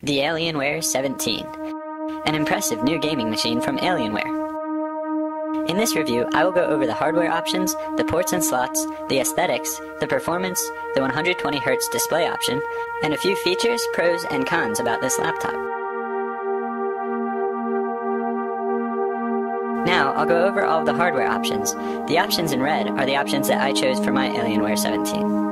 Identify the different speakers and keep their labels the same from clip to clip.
Speaker 1: The Alienware 17, an impressive new gaming machine from Alienware. In this review, I will go over the hardware options, the ports and slots, the aesthetics, the performance, the 120Hz display option, and a few features, pros, and cons about this laptop. Now, I'll go over all of the hardware options. The options in red are the options that I chose for my Alienware 17.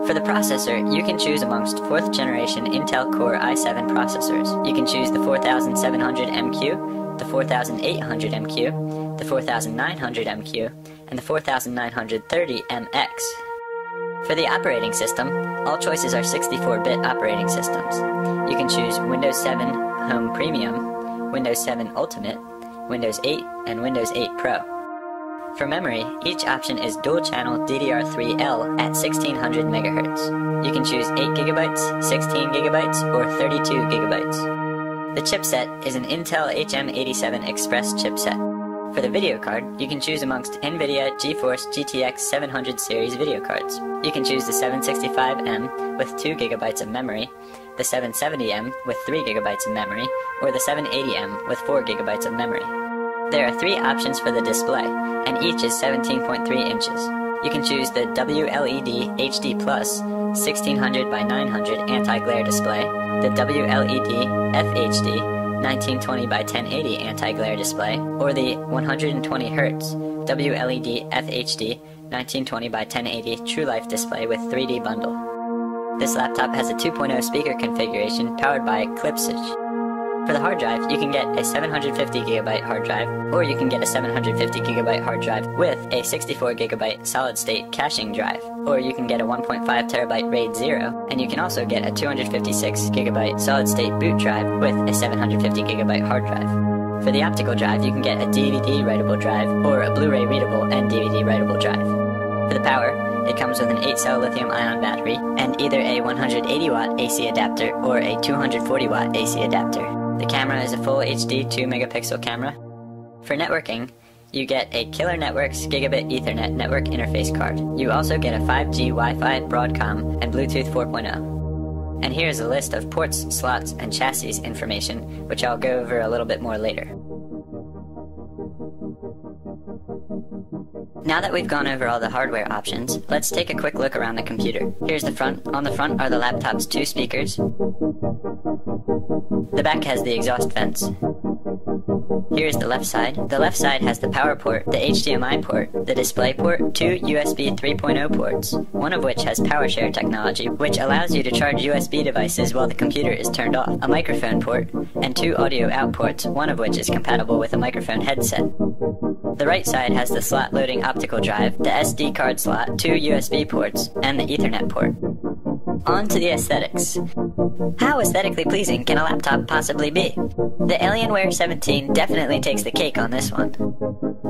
Speaker 1: For the processor, you can choose amongst 4th generation Intel Core i7 processors. You can choose the 4700MQ, the 4800MQ, the 4900MQ, and the 4930MX. For the operating system, all choices are 64-bit operating systems. You can choose Windows 7 Home Premium, Windows 7 Ultimate, Windows 8, and Windows 8 Pro. For memory, each option is dual-channel DDR3L at 1600 MHz. You can choose 8GB, 16GB, or 32GB. The chipset is an Intel HM87 Express chipset. For the video card, you can choose amongst NVIDIA GeForce GTX 700 series video cards. You can choose the 765M with 2GB of memory, the 770M with 3GB of memory, or the 780M with 4GB of memory. There are 3 options for the display, and each is 17.3 inches. You can choose the WLED HD Plus 1600 by 900 anti-glare display, the WLED FHD 1920 by 1080 anti-glare display, or the 120Hz WLED FHD 1920 by 1080 True Life display with 3D bundle. This laptop has a 2.0 speaker configuration powered by Clipsage. For the hard drive, you can get a 750GB hard drive, or you can get a 750GB hard drive with a 64GB solid-state caching drive, or you can get a 1.5TB RAID 0, and you can also get a 256GB solid-state boot drive with a 750GB hard drive. For the optical drive, you can get a DVD writable drive, or a Blu-ray readable and DVD writable drive. For the power, it comes with an 8-cell lithium-ion battery, and either a 180W AC adapter or a 240W AC adapter. The camera is a full HD 2-megapixel camera. For networking, you get a Killer Networks Gigabit Ethernet network interface card. You also get a 5G Wi-Fi, Broadcom, and Bluetooth 4.0. And here's a list of ports, slots, and chassis information, which I'll go over a little bit more later. Now that we've gone over all the hardware options, let's take a quick look around the computer. Here's the front. On the front are the laptop's 2 speakers. The back has the exhaust vents. Here's the left side. The left side has the power port, the HDMI port, the display port, 2 USB 3.0 ports, one of which has PowerShare technology, which allows you to charge USB devices while the computer is turned off, a microphone port, and 2 audio out ports, one of which is compatible with a microphone headset. The right side has the slot loading optical drive, the SD card slot, 2 USB ports, and the Ethernet port. On to the aesthetics. How aesthetically pleasing can a laptop possibly be? The Alienware 17 definitely takes the cake on this one.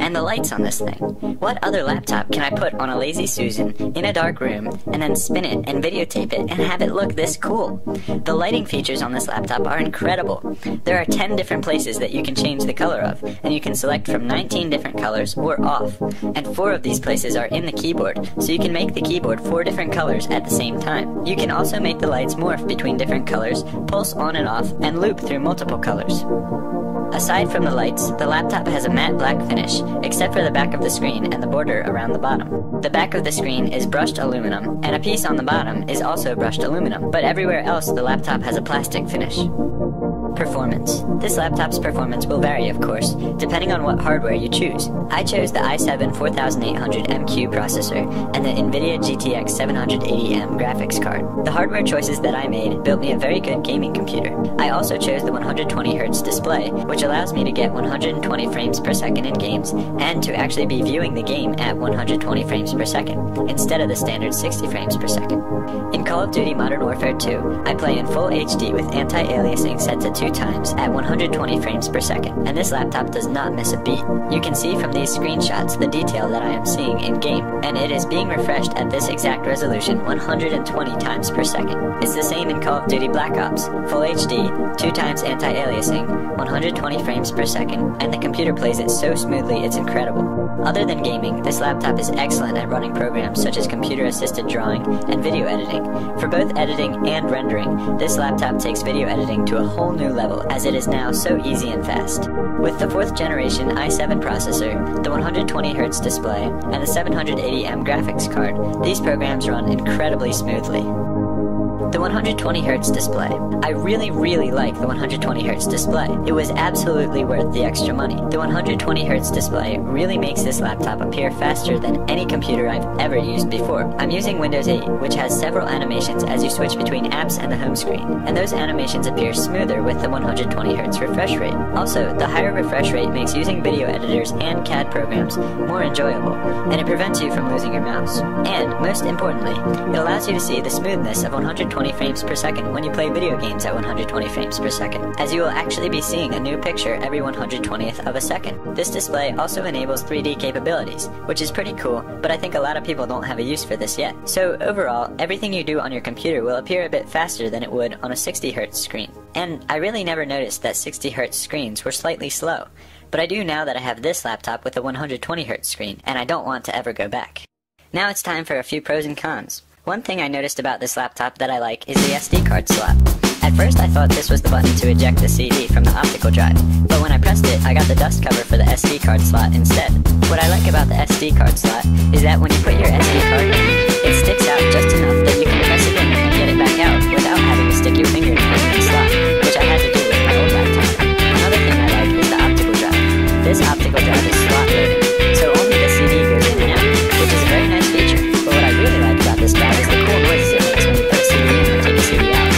Speaker 1: And the lights on this thing. What other laptop can I put on a lazy Susan in a dark room and then spin it and videotape it and have it look this cool? The lighting features on this laptop are incredible. There are 10 different places that you can change the color of, and you can select from 19 different colors or off. And 4 of these places are in the keyboard, so you can make the keyboard 4 different colors at the same time. You can also make the lights morph between different colors, pulse on and off, and loop through multiple colors. Aside from the lights, the laptop has a matte black finish, except for the back of the screen and the border around the bottom. The back of the screen is brushed aluminum, and a piece on the bottom is also brushed aluminum, but everywhere else the laptop has a plastic finish. Performance. This laptop's performance will vary, of course, depending on what hardware you choose. I chose the i7 4800MQ processor and the NVIDIA GTX 780M graphics card. The hardware choices that I made built me a very good gaming computer. I also chose the 120Hz display, which allows me to get 120 frames per second in games, and to actually be viewing the game at 120 frames per second, instead of the standard 60 frames per second. In Call of Duty Modern Warfare 2, I play in full HD with anti-aliasing set to 2 times at 120 frames per second, and this laptop does not miss a beat. You can see from these screenshots the detail that I am seeing in game. and it is being refreshed at this exact resolution 120 times per second. It's the same in Call of Duty Black Ops, Full HD, 2 times anti-aliasing, 120 frames per second, and the computer plays it so smoothly it's incredible. Other than gaming, this laptop is excellent at running programs such as computer-assisted drawing and video editing. For both editing and rendering, this laptop takes video editing to a whole new level as it is now so easy and fast. With the 4th generation i7 processor, the 120Hz display, and the 780M graphics card, these programs run incredibly smoothly. The 120Hz display. I really like the 120Hz display. It was absolutely worth the extra money. The 120Hz display really makes this laptop appear faster than any computer I've ever used before. I'm using Windows 8, which has several animations as you switch between apps and the home screen, and those animations appear smoother with the 120Hz refresh rate. Also, the higher refresh rate makes using video editors and CAD programs more enjoyable, and it prevents you from losing your mouse. And, most importantly, it allows you to see the smoothness of 120 frames per second when you play video games at 120 frames per second, as you will actually be seeing a new picture every 120th of a second. This display also enables 3D capabilities, which is pretty cool, but I think a lot of people don't have a use for this yet. So overall, everything you do on your computer will appear a bit faster than it would on a 60Hz screen. And I really never noticed that 60Hz screens were slightly slow, but I do now that I have this laptop with a 120Hz screen, and I don't want to ever go back. Now it's time for a few pros and cons. One thing I noticed about this laptop that I like is the SD card slot. At first I thought this was the button to eject the CD from the optical drive, but when I pressed it I got the dust cover for the SD card slot instead. What I like about the SD card slot is that when you put your SD card in, it sticks out just enough that you can press it in and get it back out without having to stick your finger in the slot, which I had to do with my old laptop. Another thing I like is the optical drive. This optical drive is slot loading, so only the CD goes in and out, which is a very nice feature. But what I really like about this drive is the cool noises it makes when you put a CD in or take a CD out.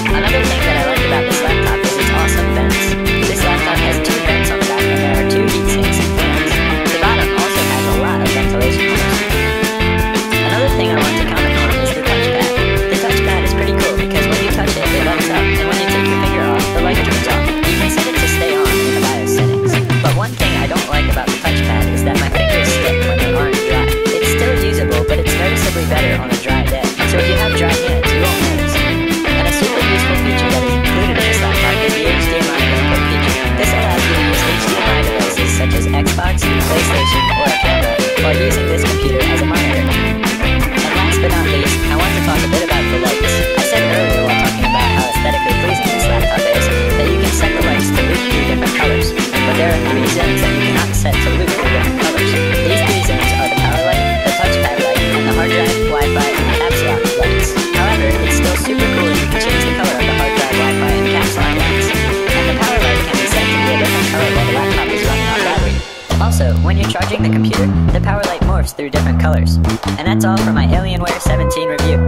Speaker 1: Another thing that I like about this laptop is its awesome vents. This laptop has 2 vents on the back and there are 2 heat sinks and fans. The bottom also has a lot of ventilation holes. Another thing I want to comment on is the touchpad. The touchpad is pretty cool because when you touch it, it lights up, and when you take your finger off, the light turns off. You can set it to stay on in the BIOS settings. But one thing I don't like about the touchpad is that my fingers stick when they aren't dry. It's still usable, but it's noticeably better on a dry day. So if you have dry hands, you won't notice. And a super useful feature that is included in this laptop is the HDMI input feature. This allows you to use HDMI devices such as Xbox, PlayStation, or a camera while using this computer as a monitor. And last but not least, I want to talk a bit about the lights. I said earlier while talking about how aesthetically pleasing this laptop is that you can set the lights to loop through different colors. But there are 3 zones that you cannot set to loop through different colors. These 3 zones are the power light, the touchpad light, and the hard drive, Wi-Fi, and caps lock lights. However, it's still super cool if you can change the color of the hard drive, Wi-Fi, and caps lock lights. And the power light can be set to be a different color while the laptop is running on battery. Also, when you're charging the computer, the power light morphs through different colors. And that's all for my Alienware 17 review.